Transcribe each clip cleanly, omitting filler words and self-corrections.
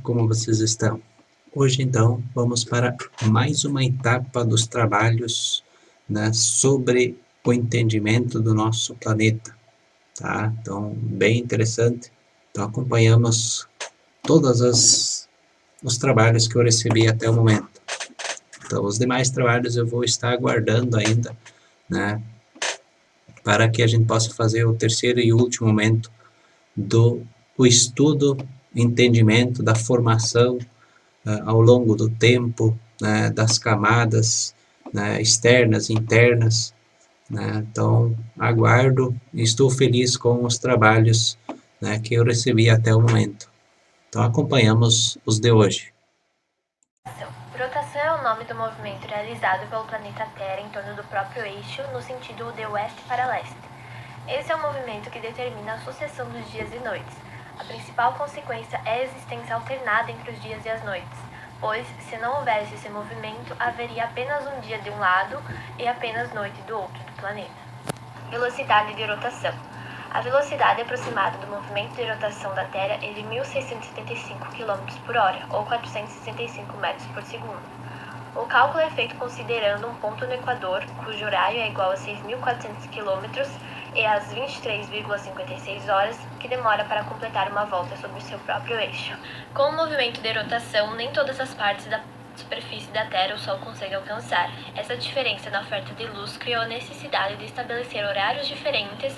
como vocês estão? Hoje, então, vamos para mais uma etapa dos trabalhos, né, sobre o entendimento do nosso planeta, tá? Então, bem interessante. Então, acompanhamos todos os trabalhos que eu recebi até o momento. Então, os demais trabalhos eu vou estar aguardando ainda, né, para que a gente possa fazer o terceiro e último momento do o estudo, entendimento da formação ao longo do tempo, né, das camadas, né, externas, internas, né. Então, aguardo e estou feliz com os trabalhos, né, que eu recebi até o momento. Então, acompanhamos os de hoje. Rotação é o nome do movimento realizado pelo planeta Terra em torno do próprio eixo, no sentido de oeste para leste. Esse é o movimento que determina a sucessão dos dias e noites. A principal consequência é a existência alternada entre os dias e as noites, pois, se não houvesse esse movimento, haveria apenas um dia de um lado e apenas noite do outro do planeta. Velocidade de rotação. A velocidade aproximada do movimento de rotação da Terra é de 1.675 km por hora, ou 465 metros por segundo. O cálculo é feito considerando um ponto no Equador, cujo horário é igual a 6.400 km e às 23,56 horas, que demora para completar uma volta sobre o seu próprio eixo. Com o movimento de rotação, nem todas as partes da superfície da Terra o Sol consegue alcançar. Essa diferença na oferta de luz criou a necessidade de estabelecer horários diferentes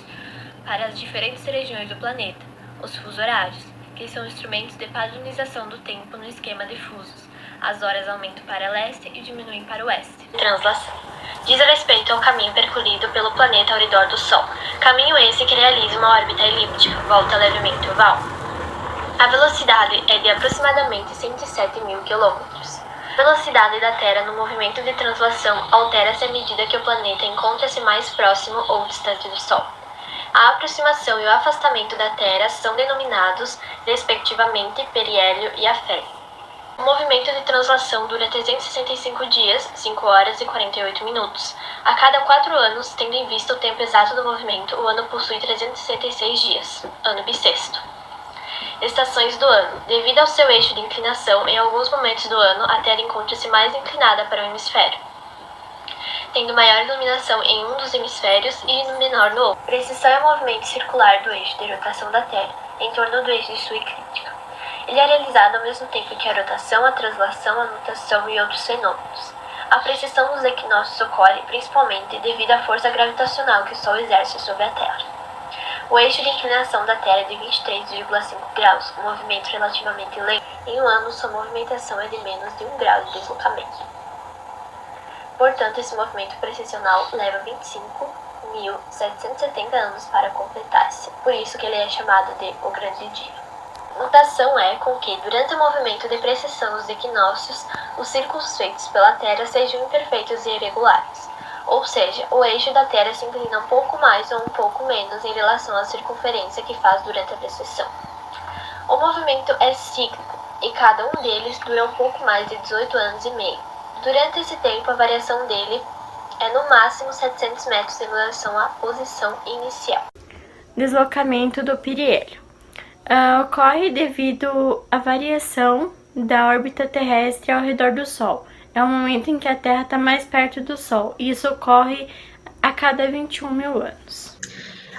para as diferentes regiões do planeta, os fuso horários, que são instrumentos de padronização do tempo no esquema de fusos. As horas aumentam para leste e diminuem para oeste. Translação. Diz respeito ao caminho percorrido pelo planeta ao redor do Sol, caminho esse que realiza uma órbita elíptica, volta levemente oval. A velocidade é de aproximadamente 107.000 km. A velocidade da Terra no movimento de translação altera-se à medida que o planeta encontra-se mais próximo ou distante do Sol. A aproximação e o afastamento da Terra são denominados, respectivamente, periélio e afélio. O movimento de translação dura 365 dias, 5 horas e 48 minutos. A cada 4 anos, tendo em vista o tempo exato do movimento, o ano possui 366 dias, ano bissexto. Estações do ano. Devido ao seu eixo de inclinação, em alguns momentos do ano, a Terra encontra-se mais inclinada para o hemisfério, tendo maior iluminação em um dos hemisférios e menor no outro. Precessão é o movimento circular do eixo de rotação da Terra, em torno do eixo de sua eclíptica. Ele é realizado ao mesmo tempo que a rotação, a translação, a nutação e outros fenômenos. A precessão dos equinócios ocorre principalmente devido à força gravitacional que o Sol exerce sobre a Terra. O eixo de inclinação da Terra é de 23,5 graus, um movimento relativamente lento. Em um ano, sua movimentação é de menos de 1 grau de deslocamento. Portanto, esse movimento precessional leva 25.770 anos para completar-se. Por isso que ele é chamado de o Grande Dia. Nutação é com que, durante o movimento de precessão dos equinócios, os círculos feitos pela Terra sejam imperfeitos e irregulares. Ou seja, o eixo da Terra se inclina um pouco mais ou um pouco menos em relação à circunferência que faz durante a precessão. O movimento é cíclico e cada um deles dura um pouco mais de 18 anos e meio. Durante esse tempo, a variação dele é no máximo 700 metros em relação à posição inicial. Deslocamento do periélio. Ocorre devido à variação da órbita terrestre ao redor do Sol. É o momento em que a Terra está mais perto do Sol, e isso ocorre a cada 21.000 anos.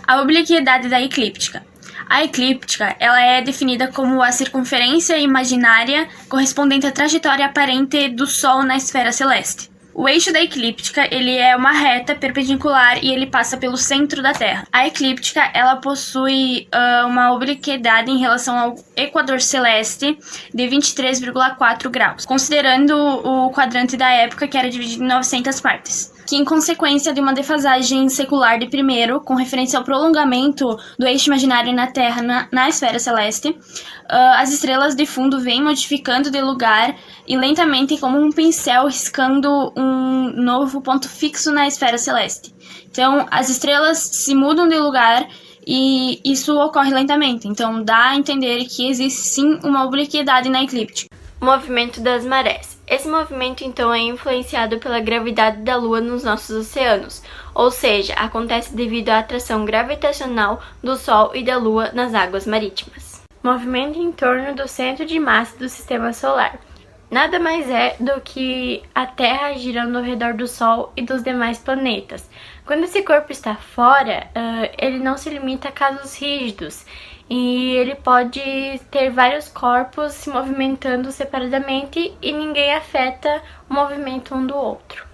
A obliquidade da eclíptica. A eclíptica ela é definida como a circunferência imaginária correspondente à trajetória aparente do Sol na esfera celeste. O eixo da eclíptica ele é uma reta perpendicular e ele passa pelo centro da Terra. A eclíptica ela possui uma obliquidade em relação ao equador celeste de 23,4 graus, considerando o quadrante da época que era dividido em 900 partes. Que, em consequência de uma defasagem secular de primeiro, com referência ao prolongamento do eixo imaginário na Terra na esfera celeste, as estrelas de fundo vêm modificando de lugar e lentamente, como um pincel, riscando um novo ponto fixo na esfera celeste. Então, as estrelas se mudam de lugar e isso ocorre lentamente. Então, dá a entender que existe sim uma obliquidade na eclíptica. Movimento das marés. Esse movimento, então, é influenciado pela gravidade da Lua nos nossos oceanos, ou seja, acontece devido à atração gravitacional do Sol e da Lua nas águas marítimas. movimento em torno do centro de massa do sistema solar. Nada mais é do que a Terra girando ao redor do Sol e dos demais planetas. Quando esse corpo está fora, ele não se limita a casos rígidos e ele pode ter vários corpos se movimentando separadamente e ninguém afeta o movimento um do outro.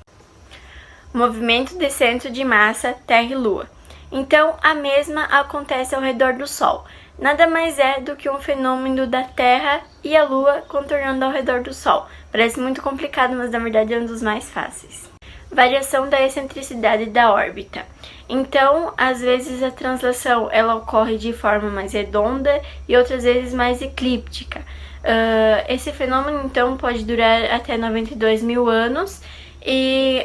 Movimento de centro de massa Terra e Lua. Então, a mesma acontece ao redor do Sol. Nada mais é do que um fenômeno da Terra e a Lua contornando ao redor do Sol. Parece muito complicado, mas na verdade é um dos mais fáceis. Variação da excentricidade da órbita. Então, às vezes a translação ela ocorre de forma mais redonda e outras vezes mais eclíptica. Esse fenômeno, então, pode durar até 92 mil anos e,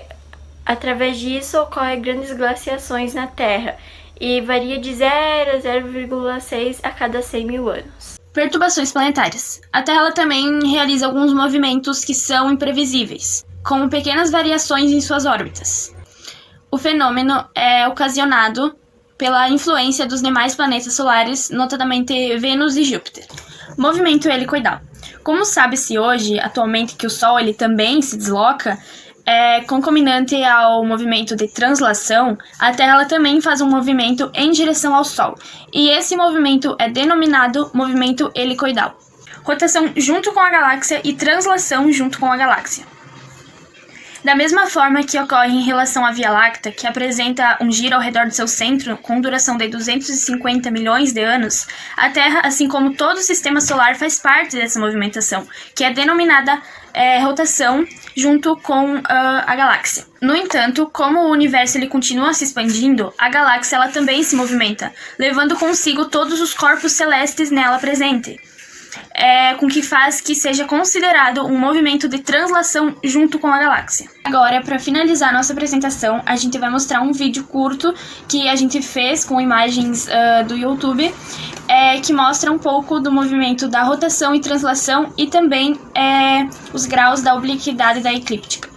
através disso, ocorrem grandes glaciações na Terra e varia de 0 a 0,6 a cada 100 mil anos. Perturbações planetárias. A Terra ela também realiza alguns movimentos que são imprevisíveis, como pequenas variações em suas órbitas. O fenômeno é ocasionado pela influência dos demais planetas solares, notadamente Vênus e Júpiter. Movimento helicoidal. Como sabe-se hoje, atualmente, que o Sol ele também se desloca, concomitante ao movimento de translação, a Terra ela também faz um movimento em direção ao Sol, e esse movimento é denominado movimento helicoidal. Rotação junto com a galáxia e translação junto com a galáxia. Da mesma forma que ocorre em relação à Via Láctea, que apresenta um giro ao redor do seu centro com duração de 250 milhões de anos, a Terra, assim como todo o sistema solar, faz parte dessa movimentação, que é denominada rotação junto com a galáxia. No entanto, como o universo ele continua se expandindo, a galáxia ela também se movimenta, levando consigo todos os corpos celestes nela presentes. Com que faz que seja considerado um movimento de translação junto com a galáxia. Agora, para finalizar nossa apresentação, a gente vai mostrar um vídeo curto que a gente fez com imagens do YouTube, que mostra um pouco do movimento da rotação e translação e também os graus da obliquidade da eclíptica.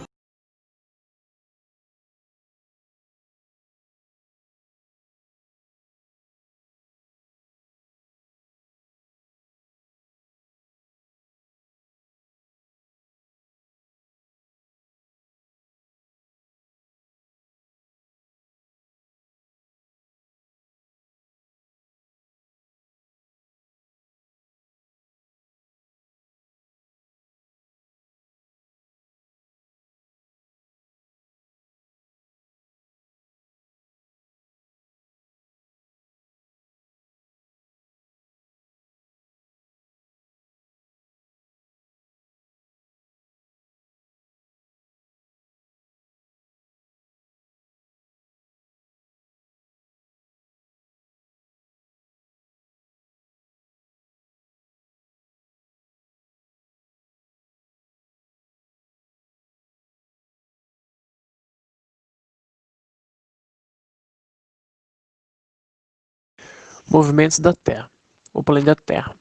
Movimentos da Terra. O planeta Terra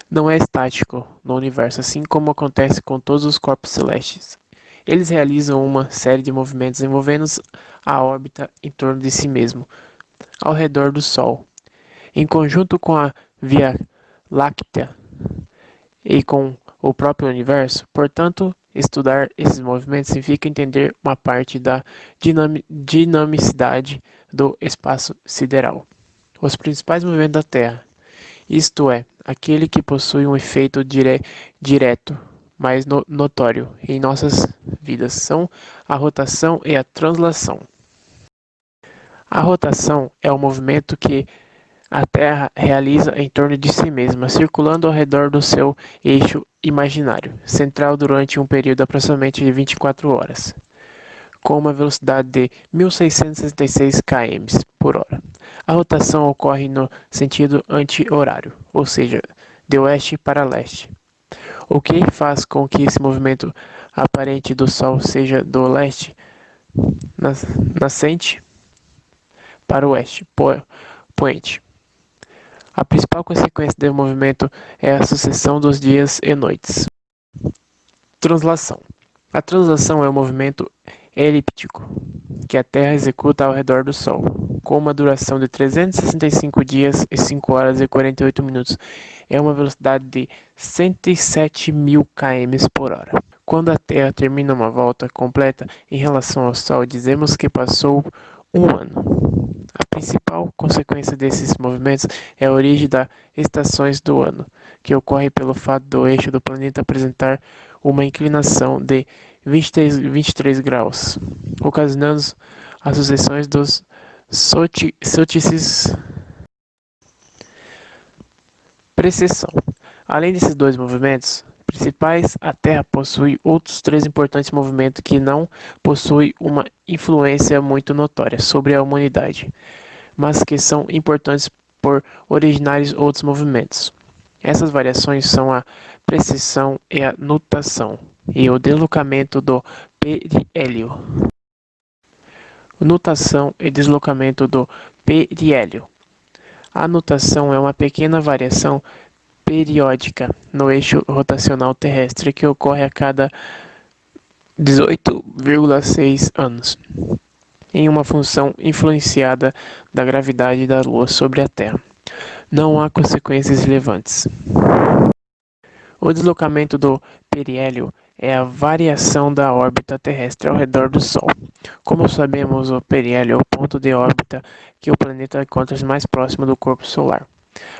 não é estático no universo, assim como acontece com todos os corpos celestes. Eles realizam uma série de movimentos envolvendo a órbita em torno de si mesmo, ao redor do Sol. Em conjunto com a Via Láctea e com o próprio universo, portanto, estudar esses movimentos significa entender uma parte da dinamicidade do espaço sideral. Os principais movimentos da Terra, isto é, aquele que possui um efeito direto, mais notório em nossas vidas, são a rotação e a translação. A rotação é o movimento que a Terra realiza em torno de si mesma, circulando ao redor do seu eixo imaginário, central durante um período aproximadamente de 24 horas. Com uma velocidade de 1.666 km por hora. A rotação ocorre no sentido anti-horário, ou seja, de oeste para leste, o que faz com que esse movimento aparente do Sol seja do leste nascente para o oeste poente. A principal consequência do movimento é a sucessão dos dias e noites. Translação. A translação é um movimento elíptico que a Terra executa ao redor do Sol. com uma duração de 365 dias e 5 horas e 48 minutos. É uma velocidade de 107.000 km por hora. Quando a Terra termina uma volta completa em relação ao Sol, dizemos que passou um ano. A principal consequência desses movimentos é a origem das estações do ano, que ocorre pelo fato do eixo do planeta apresentar uma inclinação de 23 graus, ocasionando as sucessões dos solstícios. Precessão. Além desses dois movimentos principais, a Terra possui outros 3 importantes movimentos que não possuem uma influência muito notória sobre a humanidade, mas que são importantes por originarem outros movimentos. Essas variações são a precessão e a nutação, e o deslocamento do periélio. Nutação e deslocamento do periélio. A nutação é uma pequena variação periódica no eixo rotacional terrestre que ocorre a cada 18,6 anos, em uma função influenciada da gravidade da Lua sobre a Terra. Não há consequências relevantes. O deslocamento do periélio é a variação da órbita terrestre ao redor do Sol. Como sabemos, o periélio é o ponto de órbita que o planeta encontra mais próximo do corpo solar.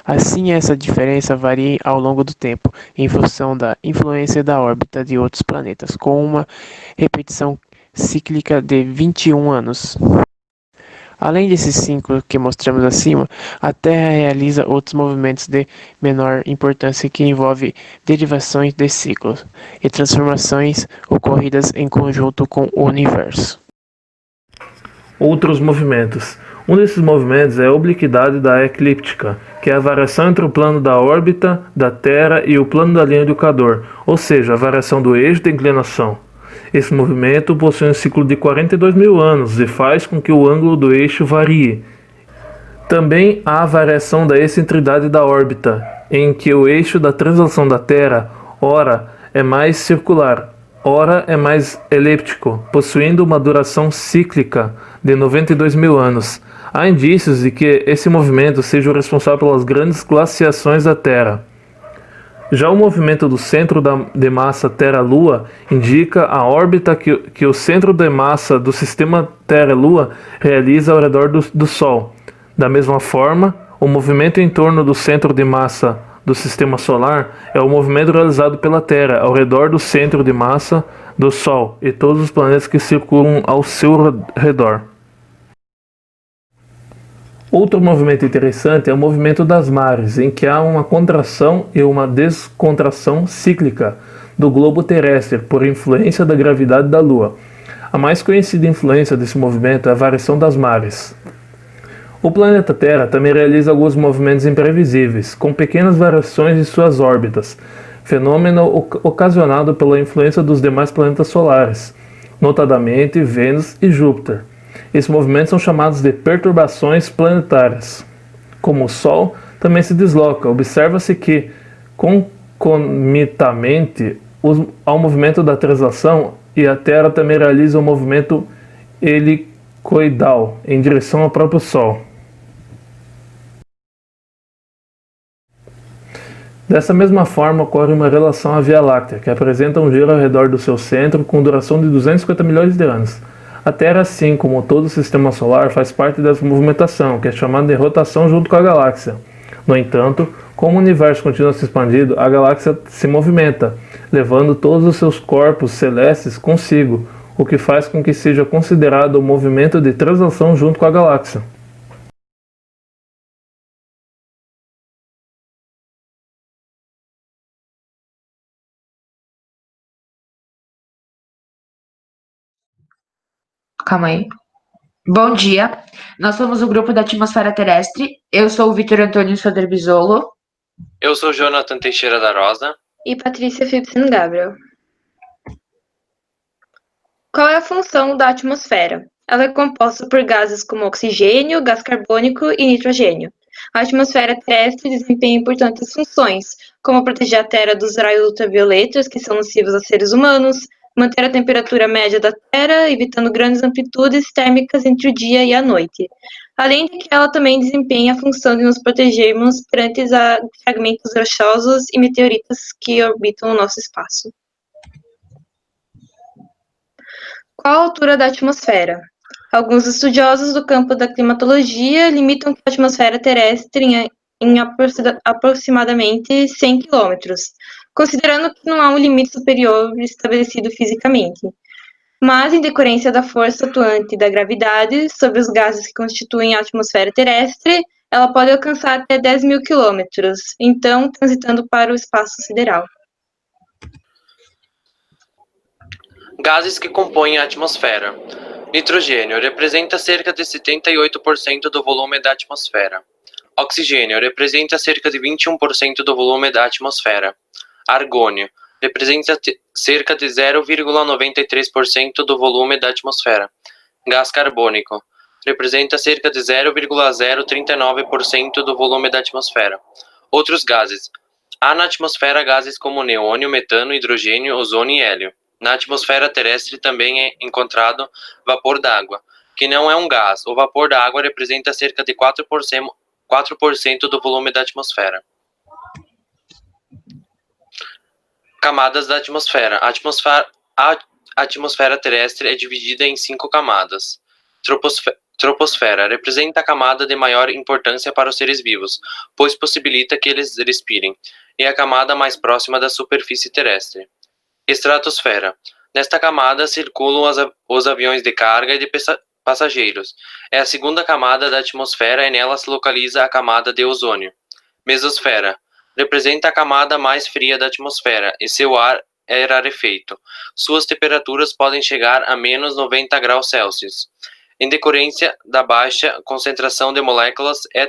Assim, essa diferença varia ao longo do tempo, em função da influência da órbita de outros planetas, com uma repetição cíclica de 21 anos. Além desses ciclos que mostramos acima, a Terra realiza outros movimentos de menor importância que envolvem derivações de ciclos e transformações ocorridas em conjunto com o universo. Outros movimentos. Um desses movimentos é a obliquidade da eclíptica, que é a variação entre o plano da órbita da Terra e o plano da linha do Equador, ou seja, a variação do eixo de inclinação. Esse movimento possui um ciclo de 42.000 anos e faz com que o ângulo do eixo varie. Também há a variação da excentridade da órbita, em que o eixo da translação da Terra, ora é mais circular, ora é mais elíptico, possuindo uma duração cíclica de 92.000 anos. Há indícios de que esse movimento seja o responsável pelas grandes glaciações da Terra. Já o movimento do centro de massa Terra-Lua indica a órbita que o centro de massa do sistema Terra-Lua realiza ao redor do Sol. Da mesma forma, o movimento em torno do centro de massa do sistema solar é o movimento realizado pela Terra ao redor do centro de massa do Sol e todos os planetas que circulam ao seu redor. Outro movimento interessante é o movimento das mares, em que há uma contração e uma descontração cíclica do globo terrestre por influência da gravidade da Lua. A mais conhecida influência desse movimento é a variação das mares. O planeta Terra também realiza alguns movimentos imprevisíveis, com pequenas variações em suas órbitas, fenômeno ocasionado pela influência dos demais planetas solares, notadamente Vênus e Júpiter. Esses movimentos são chamados de perturbações planetárias. Como o Sol também se desloca, observa-se que, concomitantemente ao movimento da translação, e a Terra também realiza um movimento helicoidal em direção ao próprio Sol. Dessa mesma forma, ocorre uma relação à Via Láctea, que apresenta um giro ao redor do seu centro com duração de 250 milhões de anos. A Terra, assim como todo o Sistema Solar, faz parte dessa movimentação, que é chamada de rotação junto com a galáxia. No entanto, como o universo continua se expandindo, a galáxia se movimenta, levando todos os seus corpos celestes consigo, o que faz com que seja considerado o movimento de translação junto com a galáxia. Calma aí. Bom dia, nós somos o grupo da Atmosfera Terrestre. Eu sou o Vitor Antônio Soder Bisolo. Eu sou Jonathan Teixeira da Rosa. E Patrícia Phipson Gabriel. Qual é a função da atmosfera? Ela é composta por gases como oxigênio, gás carbônico e nitrogênio. A atmosfera terrestre desempenha importantes funções, como proteger a Terra dos raios ultravioletas, que são nocivos a seres humanos, manter a temperatura média da Terra, evitando grandes amplitudes térmicas entre o dia e a noite. além de que ela também desempenha a função de nos protegermos perante fragmentos rochosos e meteoritos que orbitam o nosso espaço. Qual a altura da atmosfera? Alguns estudiosos do campo da climatologia limitam a atmosfera terrestre em aproximadamente 100 quilômetros, considerando que não há um limite superior estabelecido fisicamente. Mas, em decorrência da força atuante da gravidade sobre os gases que constituem a atmosfera terrestre, ela pode alcançar até 10.000 quilômetros, então transitando para o espaço sideral. Gases que compõem a atmosfera. Nitrogênio representa cerca de 78% do volume da atmosfera. Oxigênio representa cerca de 21% do volume da atmosfera. Argônio representa cerca de 0,93% do volume da atmosfera. Gás carbônico representa cerca de 0,039% do volume da atmosfera. Outros gases. Há na atmosfera gases como neônio, metano, hidrogênio, ozônio e hélio. Na atmosfera terrestre também é encontrado vapor d'água, que não é um gás. O vapor da água representa cerca de 4% do volume da atmosfera. Camadas da atmosfera. A atmosfera terrestre é dividida em 5 camadas. Troposfera representa a camada de maior importância para os seres vivos, pois possibilita que eles respirem. É a camada mais próxima da superfície terrestre. Estratosfera. Nesta camada circulam os aviões de carga e de passageiros. É a segunda camada da atmosfera e nela se localiza a camada de ozônio. Mesosfera. Representa a camada mais fria da atmosfera e seu ar é rarefeito. Suas temperaturas podem chegar a menos 90 graus Celsius. Em decorrência da baixa concentração de moléculas e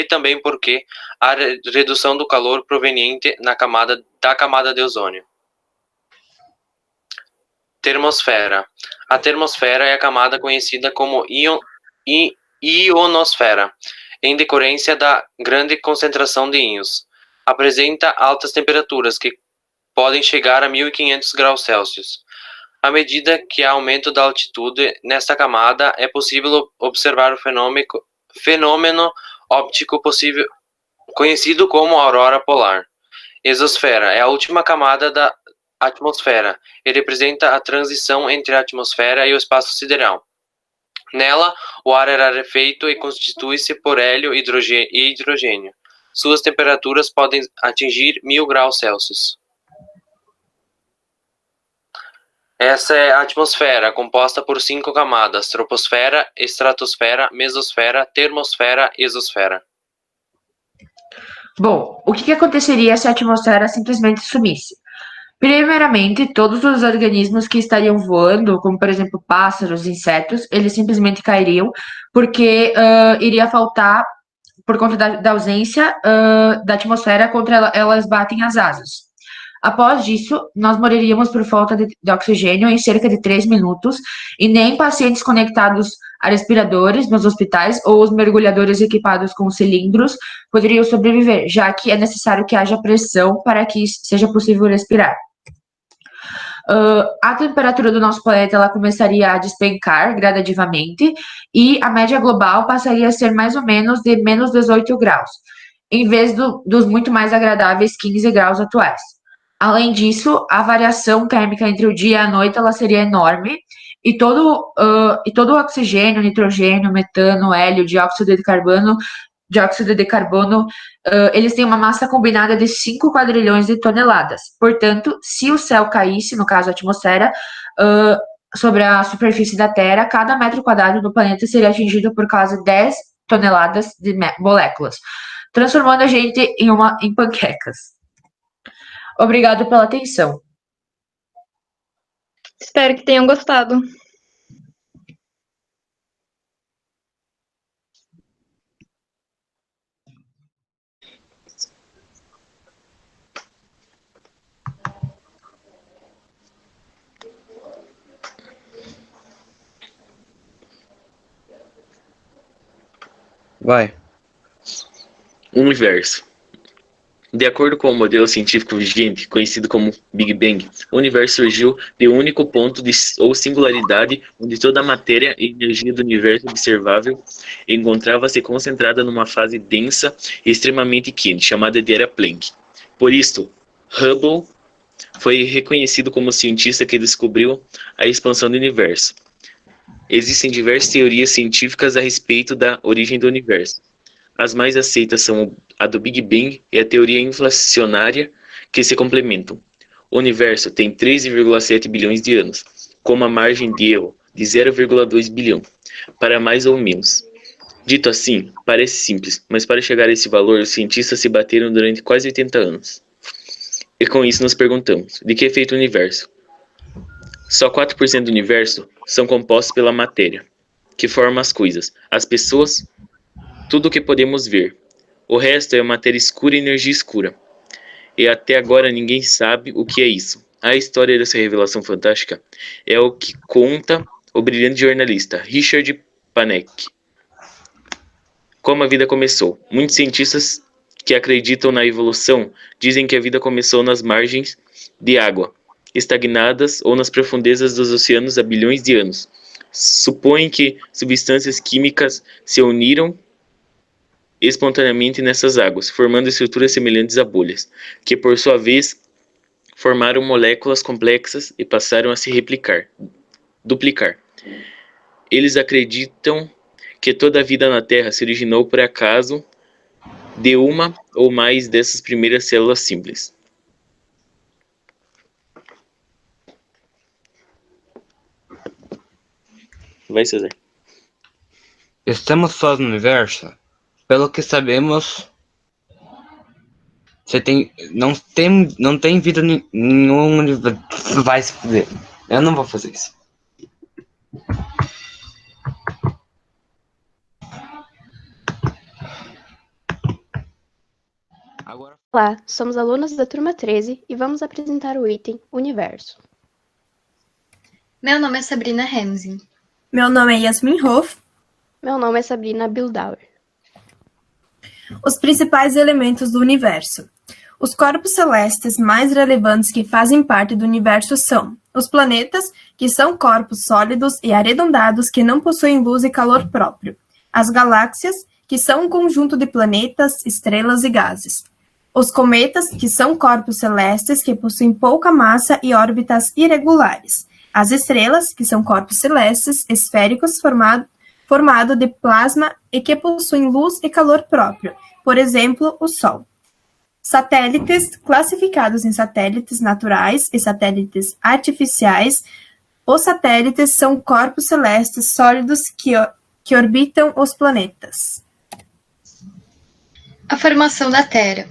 também porque há redução do calor proveniente da camada de ozônio. Termosfera. A termosfera é a camada conhecida como ionosfera, em decorrência da grande concentração de íons. Apresenta altas temperaturas que podem chegar a 1500 graus Celsius. À medida que há aumento da altitude nesta camada, é possível observar o fenômeno óptico conhecido como aurora polar. Exosfera é a última camada da atmosfera e representa a transição entre a atmosfera e o espaço sideral. Nela, o ar é rarefeito e constitui-se por hélio e hidrogênio. Suas temperaturas podem atingir 1000 graus Celsius. Essa é a atmosfera, composta por 5 camadas: troposfera, estratosfera, mesosfera, termosfera e exosfera. Bom, o que aconteceria se a atmosfera simplesmente sumisse? Primeiramente, todos os organismos que estariam voando, como por exemplo pássaros, insetos, eles simplesmente cairiam, porque iria faltar, por conta da ausência da atmosfera, contra elas batem as asas. Após isso, nós morreríamos por falta de oxigênio em cerca de 3 minutos, e nem pacientes conectados a respiradores nos hospitais ou os mergulhadores equipados com cilindros poderiam sobreviver, já que é necessário que haja pressão para que seja possível respirar. A temperatura do nosso planeta ela começaria a despencar gradativamente e a média global passaria a ser mais ou menos de menos 18 graus, em vez dos muito mais agradáveis 15 graus atuais. Além disso, a variação térmica entre o dia e a noite ela seria enorme e todo o oxigênio, nitrogênio, metano, hélio, dióxido de carbono, eles têm uma massa combinada de 5 quadrilhões de toneladas. Portanto, se o céu caísse, no caso a atmosfera, sobre a superfície da Terra, cada metro quadrado do planeta seria atingido por quase 10 toneladas de moléculas, transformando a gente em panquecas. Obrigado pela atenção. Espero que tenham gostado. Vai. Universo. De acordo com o modelo científico vigente, conhecido como Big Bang, o universo surgiu de um único ponto ou singularidade onde toda a matéria e energia do universo observável encontrava-se concentrada numa fase densa e extremamente quente, chamada de Era Planck. Por isso, Hubble foi reconhecido como o cientista que descobriu a expansão do universo. Existem diversas teorias científicas a respeito da origem do universo. As mais aceitas são a do Big Bang e a teoria inflacionária, que se complementam. O universo tem 13,7 bilhões de anos, com uma margem de erro de 0,2 bilhão, para mais ou menos. Dito assim, parece simples, mas para chegar a esse valor, os cientistas se bateram durante quase 80 anos. E com isso nos perguntamos, de que é feito o universo? Só 4% do universo são compostos pela matéria, que forma as coisas, as pessoas, tudo o que podemos ver. O resto é matéria escura e energia escura. E até agora ninguém sabe o que é isso. A história dessa revelação fantástica é o que conta o brilhante jornalista Richard Panek. Como a vida começou. Muitos cientistas que acreditam na evolução dizem que a vida começou nas margens de água, estagnadas ou nas profundezas dos oceanos há bilhões de anos. Supõem que substâncias químicas se uniram espontaneamente nessas águas, formando estruturas semelhantes a bolhas, que por sua vez formaram moléculas complexas e passaram a se duplicar. Eles acreditam que toda a vida na Terra se originou por acaso de uma ou mais dessas primeiras células simples. Vai, César. Estamos sós no universo? Pelo que sabemos, não tem vida nenhum universo. Vai se fuder. Eu não vou fazer isso. Olá, somos alunos da turma 13 e vamos apresentar o item Universo. Meu nome é Sabrina Remzi. Meu nome é Yasmin Hoff. Meu nome é Sabrina Bildauer. Os principais elementos do universo. Os corpos celestes mais relevantes que fazem parte do universo são os planetas, que são corpos sólidos e arredondados que não possuem luz e calor próprio. As galáxias, que são um conjunto de planetas, estrelas e gases. Os cometas, que são corpos celestes que possuem pouca massa e órbitas irregulares. As estrelas, que são corpos celestes esféricos formado de plasma e que possuem luz e calor próprio, por exemplo, o Sol. Satélites, classificados em satélites naturais e satélites artificiais. Os satélites são corpos celestes sólidos que orbitam os planetas. A formação da Terra.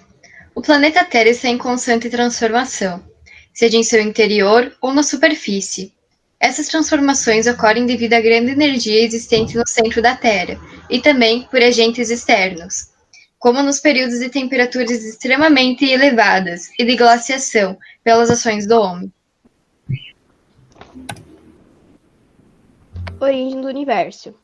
O planeta Terra está em constante transformação, seja em seu interior ou na superfície. Essas transformações ocorrem devido à grande energia existente no centro da Terra e também por agentes externos, como nos períodos de temperaturas extremamente elevadas e de glaciação pelas ações do homem. Origem do universo.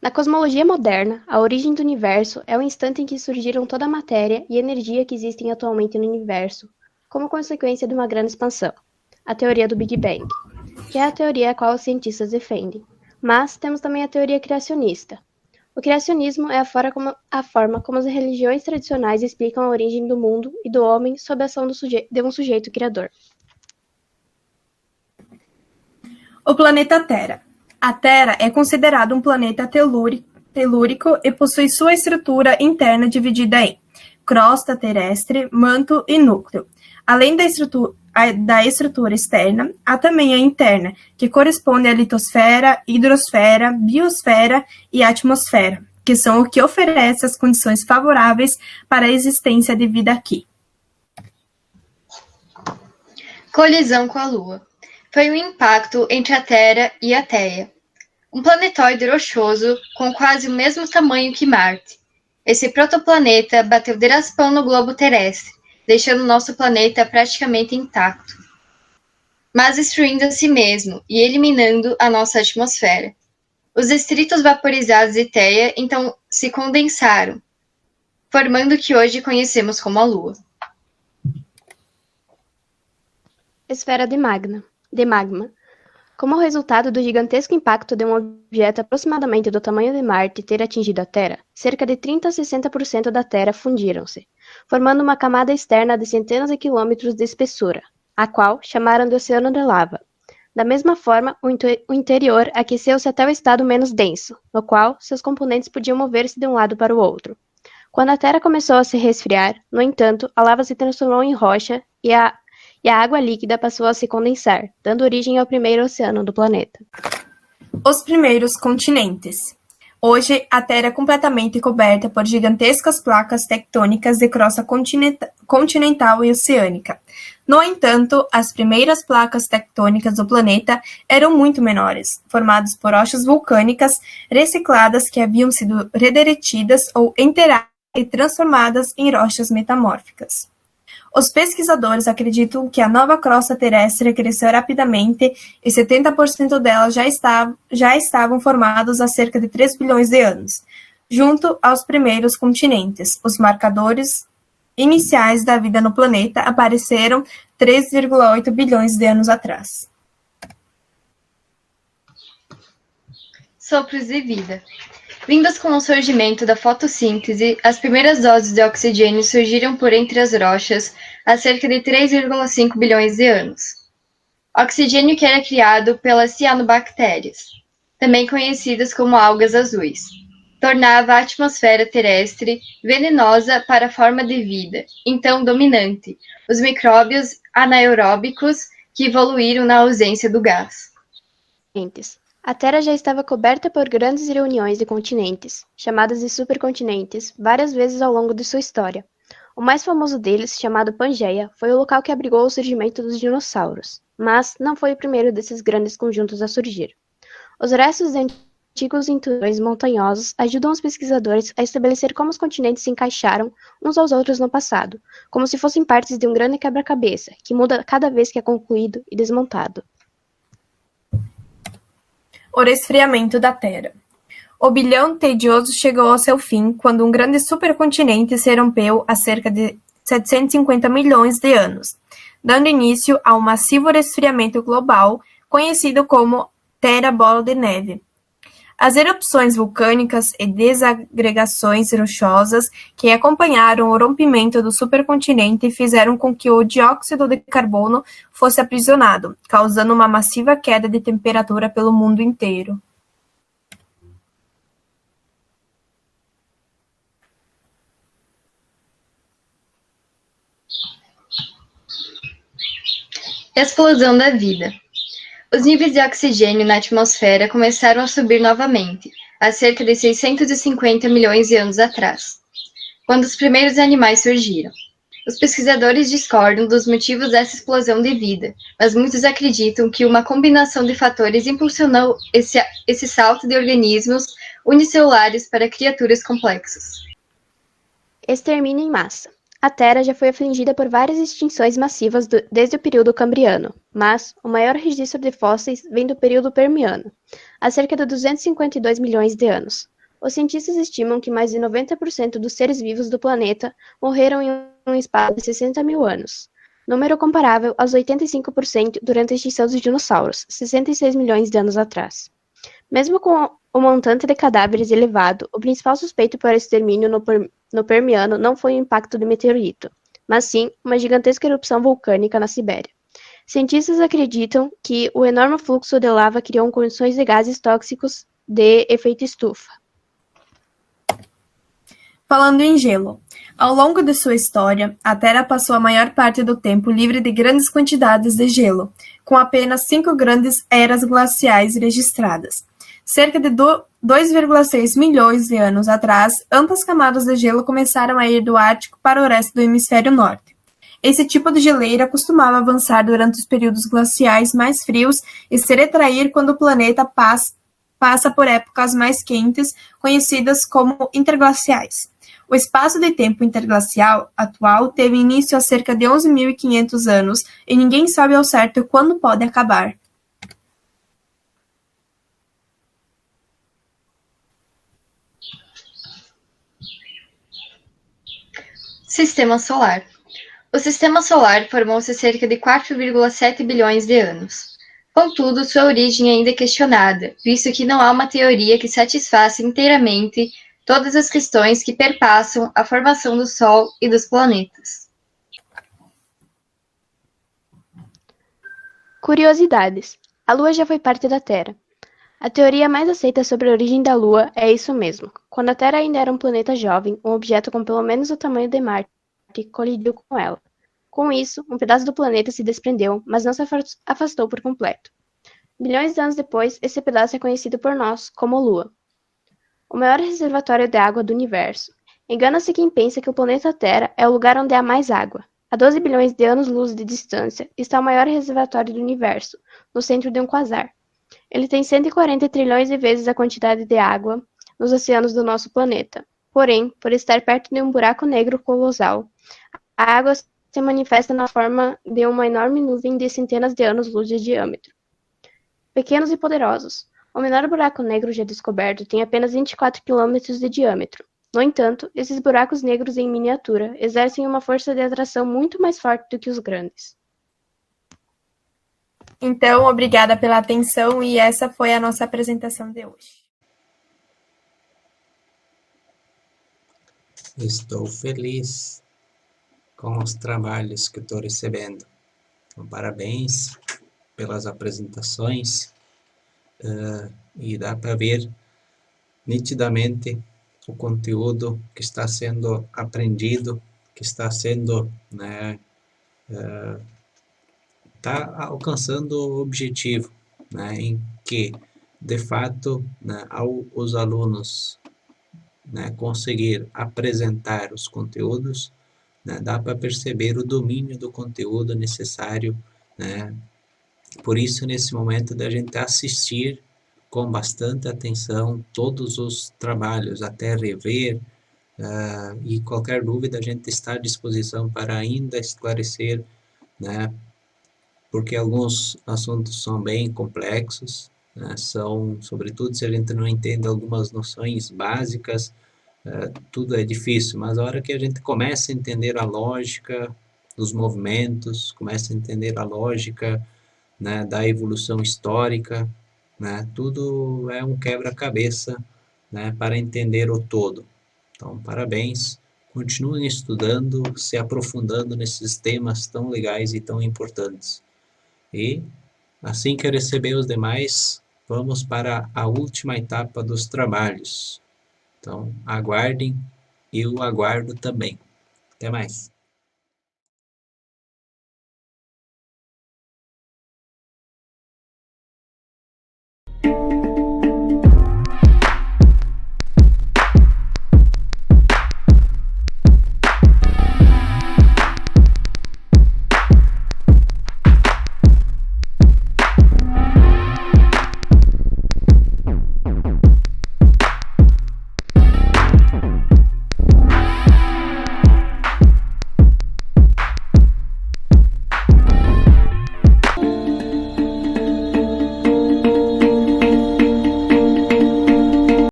Na cosmologia moderna, a origem do universo é o instante em que surgiram toda a matéria e energia que existem atualmente no universo, como consequência de uma grande expansão, a teoria do Big Bang, que é a teoria a qual os cientistas defendem. Mas temos também a teoria criacionista. O criacionismo é a forma como as religiões tradicionais explicam a origem do mundo e do homem sob a ação de um sujeito criador. O planeta Terra. A Terra é considerado um planeta telúrico e possui sua estrutura interna dividida em crosta terrestre, manto e núcleo. Além da estrutura externa, há também a interna, que corresponde à litosfera, hidrosfera, biosfera e atmosfera, que são o que oferece as condições favoráveis para a existência de vida aqui. Colisão com a Lua. Foi um impacto entre a Terra e a Theia, um planetóide rochoso com quase o mesmo tamanho que Marte. Esse protoplaneta bateu de raspão no globo terrestre, deixando nosso planeta praticamente intacto, mas destruindo a si mesmo e eliminando a nossa atmosfera. Os detritos vaporizados de Theia então se condensaram, formando o que hoje conhecemos como a Lua. Esfera de magma. Como resultado do gigantesco impacto de um objeto aproximadamente do tamanho de Marte ter atingido a Terra, cerca de 30 a 60% da Terra fundiram-se, formando uma camada externa de centenas de quilômetros de espessura, a qual chamaram de Oceano de Lava. Da mesma forma, o interior aqueceu-se até o estado menos denso, no qual seus componentes podiam mover-se de um lado para o outro. Quando a Terra começou a se resfriar, no entanto, a lava se transformou em rocha e a água líquida passou a se condensar, dando origem ao primeiro oceano do planeta. Os primeiros continentes. Hoje, a Terra é completamente coberta por gigantescas placas tectônicas de crosta continental e oceânica. No entanto, as primeiras placas tectônicas do planeta eram muito menores, formadas por rochas vulcânicas recicladas que haviam sido rederetidas ou enterradas e transformadas em rochas metamórficas. Os pesquisadores acreditam que a nova crosta terrestre cresceu rapidamente e 70% delas já estavam formados há cerca de 3 bilhões de anos, junto aos primeiros continentes. Os marcadores iniciais da vida no planeta apareceram 3,8 bilhões de anos atrás. Sopros de vida. Vindos com o surgimento da fotossíntese, as primeiras doses de oxigênio surgiram por entre as rochas há cerca de 3,5 bilhões de anos. Oxigênio que era criado pelas cianobactérias, também conhecidas como algas azuis, tornava a atmosfera terrestre venenosa para a forma de vida, então dominante, os micróbios anaeróbicos que evoluíram na ausência do gás. A Terra já estava coberta por grandes reuniões de continentes, chamadas de supercontinentes, várias vezes ao longo de sua história. O mais famoso deles, chamado Pangeia, foi o local que abrigou o surgimento dos dinossauros, mas não foi o primeiro desses grandes conjuntos a surgir. Os restos de antigos cinturões montanhosos ajudam os pesquisadores a estabelecer como os continentes se encaixaram uns aos outros no passado, como se fossem partes de um grande quebra-cabeça, que muda cada vez que é concluído e desmontado. O resfriamento da Terra. O bilhão tedioso chegou ao seu fim quando um grande supercontinente se rompeu há cerca de 750 milhões de anos, dando início a um massivo resfriamento global conhecido como Terra Bola de Neve. As erupções vulcânicas e desagregações rochosas que acompanharam o rompimento do supercontinente fizeram com que o dióxido de carbono fosse aprisionado, causando uma massiva queda de temperatura pelo mundo inteiro. Explosão da vida. Os níveis de oxigênio na atmosfera começaram a subir novamente, há cerca de 650 milhões de anos atrás, quando os primeiros animais surgiram. Os pesquisadores discordam dos motivos dessa explosão de vida, mas muitos acreditam que uma combinação de fatores impulsionou esse salto de organismos unicelulares para criaturas complexas. Extermínio em massa. A Terra já foi afligida por várias extinções massivas desde o período Cambriano, mas o maior registro de fósseis vem do período Permiano, há cerca de 252 milhões de anos. Os cientistas estimam que mais de 90% dos seres vivos do planeta morreram em um espaço de 60 mil anos, número comparável aos 85% durante a extinção dos dinossauros, 66 milhões de anos atrás. Mesmo com o montante de cadáveres elevado, o principal suspeito para o extermínio no Permiano não foi o impacto de meteorito, mas sim uma gigantesca erupção vulcânica na Sibéria. Cientistas acreditam que o enorme fluxo de lava criou condições de gases tóxicos de efeito estufa. Falando em gelo. Ao longo de sua história, a Terra passou a maior parte do tempo livre de grandes quantidades de gelo, com apenas 5 grandes eras glaciais registradas. Cerca de 2,6 milhões de anos atrás, amplas camadas de gelo começaram a ir do Ártico para o resto do hemisfério norte. Esse tipo de geleira costumava avançar durante os períodos glaciais mais frios e se retrair quando o planeta passa por épocas mais quentes, conhecidas como interglaciais. O espaço de tempo interglacial atual teve início há cerca de 11.500 anos e ninguém sabe ao certo quando pode acabar. Sistema solar. O sistema solar formou-se há cerca de 4,7 bilhões de anos. Contudo, sua origem ainda é questionada, visto que não há uma teoria que satisfaça inteiramente todas as questões que perpassam a formação do Sol e dos planetas. Curiosidades. A Lua já foi parte da Terra. A teoria mais aceita sobre a origem da Lua é isso mesmo. Quando a Terra ainda era um planeta jovem, um objeto com pelo menos o tamanho de Marte colidiu com ela. Com isso, um pedaço do planeta se desprendeu, mas não se afastou por completo. Bilhões de anos depois, esse pedaço é conhecido por nós como Lua. O maior reservatório de água do universo. Engana-se quem pensa que o planeta Terra é o lugar onde há mais água. A 12 bilhões de anos-luz de distância está o maior reservatório do universo, no centro de um quasar. Ele tem 140 trilhões de vezes a quantidade de água nos oceanos do nosso planeta. Porém, por estar perto de um buraco negro colossal, a água se manifesta na forma de uma enorme nuvem de centenas de anos-luz de diâmetro. Pequenos e poderosos. O menor buraco negro já descoberto tem apenas 24 quilômetros de diâmetro. No entanto, esses buracos negros em miniatura exercem uma força de atração muito mais forte do que os grandes. Então, obrigada pela atenção e essa foi a nossa apresentação de hoje. Estou feliz com os trabalhos que estou recebendo. Então, parabéns pelas apresentações. E dá para ver nitidamente o conteúdo que está sendo aprendido, que está sendo, está alcançando o objetivo, em que, de fato, ao os alunos conseguir apresentar os conteúdos, dá para perceber o domínio do conteúdo necessário, Por isso, nesse momento, da gente assistir com bastante atenção todos os trabalhos, até rever, e qualquer dúvida a gente está à disposição para ainda esclarecer, porque alguns assuntos são bem complexos, são, sobretudo, se a gente não entende algumas noções básicas, tudo é difícil, mas a hora que a gente começa a entender a lógica dos movimentos, começa a entender a lógica, da evolução histórica, tudo é um quebra-cabeça, para entender o todo. Então, parabéns, continuem estudando, se aprofundando nesses temas tão legais e tão importantes. E, assim que eu receber os demais, vamos para a última etapa dos trabalhos. Então, aguardem, eu aguardo também. Até mais.